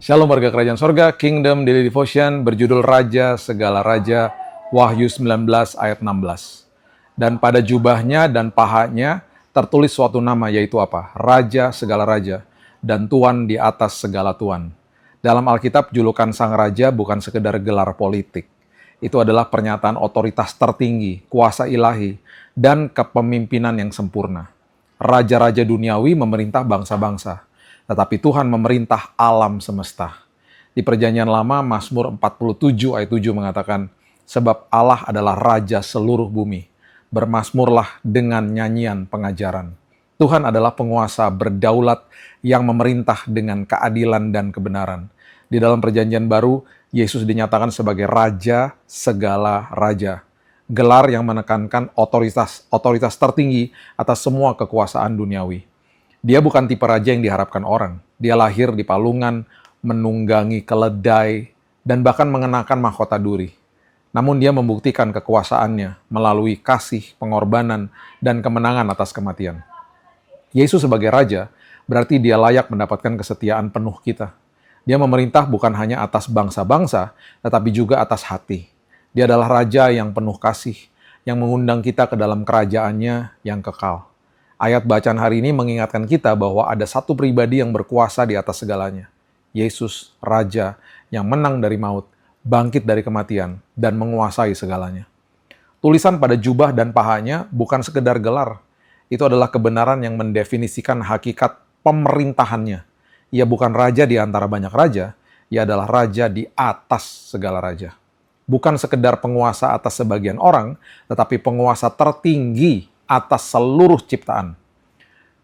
Shalom warga kerajaan sorga, Kingdom Daily Devotion berjudul Raja Segala Raja, Wahyu 19 ayat 16. Dan pada jubahnya dan pahanya tertulis suatu nama, yaitu apa? Raja Segala Raja dan Tuan di atas segala Tuan. Dalam Alkitab, julukan Sang Raja bukan sekedar gelar politik. Itu adalah pernyataan otoritas tertinggi, kuasa ilahi, dan kepemimpinan yang sempurna. Raja-raja duniawi memerintah bangsa-bangsa, tetapi Tuhan memerintah alam semesta. Di Perjanjian Lama, Mazmur 47 ayat 7 mengatakan, sebab Allah adalah Raja seluruh bumi. Bermazmurlah dengan nyanyian pengajaran. Tuhan adalah penguasa berdaulat yang memerintah dengan keadilan dan kebenaran. Di dalam Perjanjian Baru, Yesus dinyatakan sebagai Raja segala raja. Gelar yang menekankan otoritas tertinggi atas semua kekuasaan duniawi. Dia bukan tipe raja yang diharapkan orang. Dia lahir di palungan, menunggangi keledai, dan bahkan mengenakan mahkota duri. Namun dia membuktikan kekuasaannya melalui kasih, pengorbanan, dan kemenangan atas kematian. Yesus sebagai raja berarti dia layak mendapatkan kesetiaan penuh kita. Dia memerintah bukan hanya atas bangsa-bangsa, tetapi juga atas hati. Dia adalah raja yang penuh kasih, yang mengundang kita ke dalam kerajaannya yang kekal. Ayat bacaan hari ini mengingatkan kita bahwa ada satu pribadi yang berkuasa di atas segalanya. Yesus, Raja yang menang dari maut, bangkit dari kematian, dan menguasai segalanya. Tulisan pada jubah dan pahanya bukan sekedar gelar. Itu adalah kebenaran yang mendefinisikan hakikat pemerintahannya. Ia bukan raja di antara banyak raja, ia adalah raja di atas segala raja. Bukan sekedar penguasa atas sebagian orang, tetapi penguasa tertinggi atas seluruh ciptaan.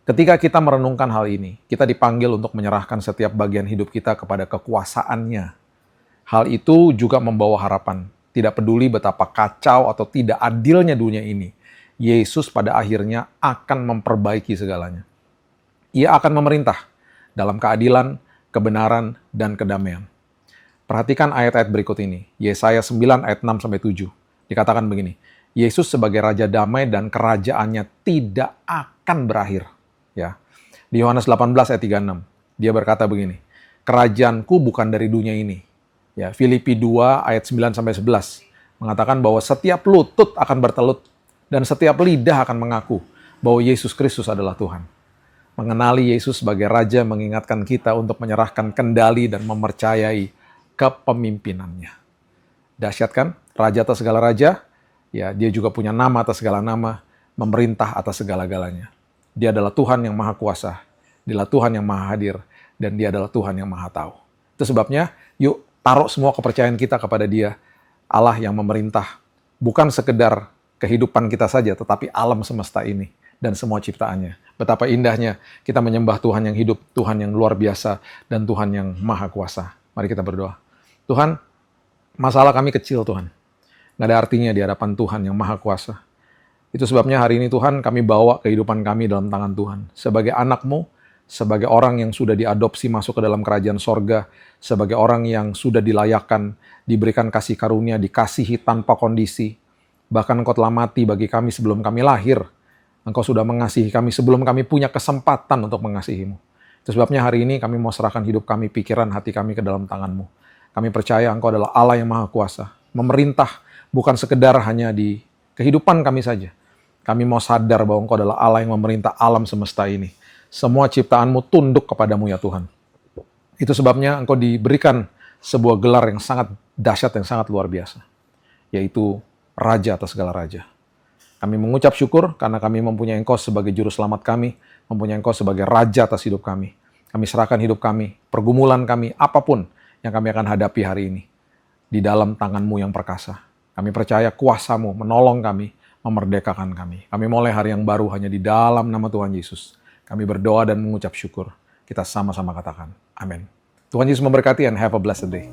Ketika kita merenungkan hal ini, kita dipanggil untuk menyerahkan setiap bagian hidup kita kepada kekuasaannya. Hal itu juga membawa harapan. Tidak peduli betapa kacau atau tidak adilnya dunia ini, Yesus pada akhirnya akan memperbaiki segalanya. Ia akan memerintah dalam keadilan, kebenaran, dan kedamaian. Perhatikan ayat-ayat berikut ini. Yesaya 9 ayat 6-7. Dikatakan begini, Yesus sebagai Raja Damai dan kerajaannya tidak akan berakhir. Ya. Di Yohanes 18 ayat 36, dia berkata begini, kerajaanku bukan dari dunia ini. Ya, Filipi 2 ayat 9-11 mengatakan bahwa setiap lutut akan bertelut dan setiap lidah akan mengaku bahwa Yesus Kristus adalah Tuhan. Mengenali Yesus sebagai Raja mengingatkan kita untuk menyerahkan kendali dan mempercayai kepemimpinannya. Dahsyat kan? Raja atas segala raja. Ya, dia juga punya nama atas segala nama, memerintah atas segala-galanya. Dia adalah Tuhan yang maha kuasa, dia adalah Tuhan yang maha hadir, dan dia adalah Tuhan yang maha tahu. Itu sebabnya, yuk taruh semua kepercayaan kita kepada dia, Allah yang memerintah, bukan sekedar kehidupan kita saja, tetapi alam semesta ini, dan semua ciptaannya. Betapa indahnya kita menyembah Tuhan yang hidup, Tuhan yang luar biasa, dan Tuhan yang maha kuasa. Mari kita berdoa. Tuhan, masalah kami kecil Tuhan. Nggak ada artinya di hadapan Tuhan yang maha kuasa. Itu sebabnya hari ini Tuhan kami bawa kehidupan kami dalam tangan Tuhan. Sebagai anak-Mu, sebagai orang yang sudah diadopsi masuk ke dalam kerajaan sorga, sebagai orang yang sudah dilayakkan, diberikan kasih karunia, dikasihi tanpa kondisi. Bahkan Engkau telah mati bagi kami sebelum kami lahir. Engkau sudah mengasihi kami sebelum kami punya kesempatan untuk mengasihi-Mu. Itu sebabnya hari ini kami mau serahkan hidup kami, pikiran, hati kami ke dalam tangan-Mu. Kami percaya Engkau adalah Allah yang maha kuasa, memerintah, bukan sekedar hanya di kehidupan kami saja. Kami mau sadar bahwa Engkau adalah Allah yang memerintah alam semesta ini. Semua ciptaan-Mu tunduk kepadamu ya Tuhan. Itu sebabnya Engkau diberikan sebuah gelar yang sangat dahsyat, yang sangat luar biasa. Yaitu Raja atas segala raja. Kami mengucap syukur karena kami mempunyai Engkau sebagai juru selamat kami, mempunyai Engkau sebagai Raja atas hidup kami. Kami serahkan hidup kami, pergumulan kami, apapun yang kami akan hadapi hari ini. Di dalam tangan-Mu yang perkasa. Kami percaya kuasa-Mu menolong kami, memerdekakan kami. Kami mulai hari yang baru hanya di dalam nama Tuhan Yesus. Kami berdoa dan mengucap syukur. Kita sama-sama katakan, amin. Tuhan Yesus memberkati and have a blessed day.